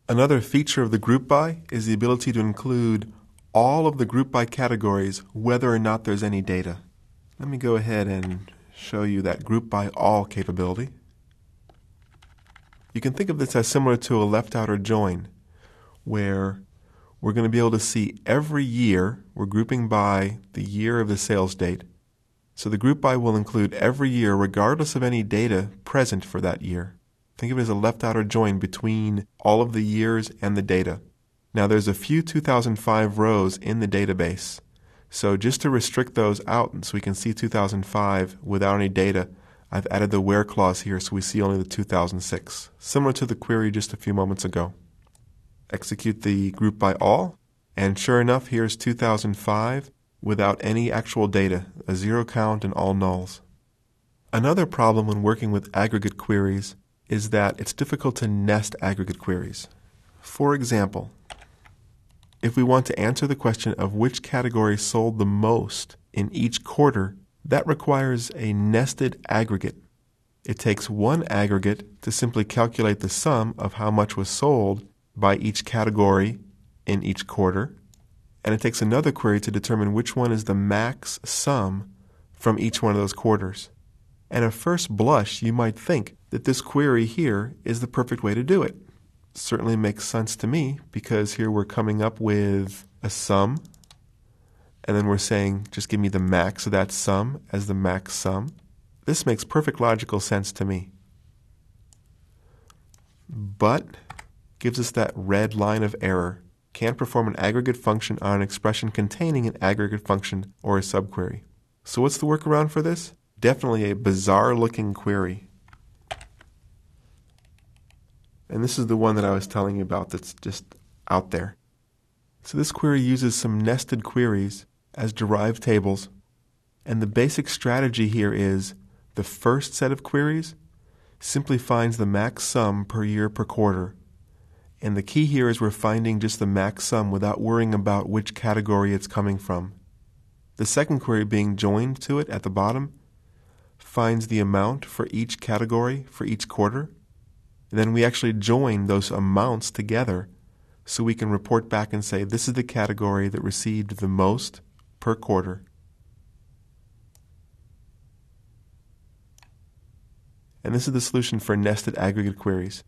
Another feature of the group by is the ability to include all of the group by categories whether or not there's any data. Let me go ahead and show you that group by all capability. You can think of this as similar to a left outer join, where we're going to be able to see every year. We're grouping by the year of the sales date. So the group by will include every year regardless of any data present for that year. Think of it as a left outer join between all of the years and the data. Now there's a few 2005 rows in the database. So just to restrict those out so we can see 2005 without any data, I've added the where clause here so we see only the 2006, similar to the query just a few moments ago. Execute the group by all, and sure enough, here's 2005 without any actual data, a zero count and all nulls. Another problem when working with aggregate queries is that it's difficult to nest aggregate queries. For example, if we want to answer the question of which category sold the most in each quarter, that requires a nested aggregate. It takes one aggregate to simply calculate the sum of how much was sold by each category in each quarter, and it takes another query to determine which one is the max sum from each one of those quarters. And at first blush, you might think that this query here is the perfect way to do it. Certainly makes sense to me, because here we're coming up with a sum, and then we're saying just give me the max of that sum as the max sum. This makes perfect logical sense to me. But gives us that red line of error. Can't perform an aggregate function on an expression containing an aggregate function or a subquery. So what's the workaround for this? Definitely a bizarre looking query. And this is the one that I was telling you about that's just out there. So this query uses some nested queries as derived tables. And the basic strategy here is the first set of queries simply finds the max sum per year per quarter. And the key here is we're finding just the max sum without worrying about which category it's coming from. The second query being joined to it at the bottom finds the amount for each category for each quarter. And then we actually join those amounts together so we can report back and say this is the category that received the most per quarter. And this is the solution for nested aggregate queries.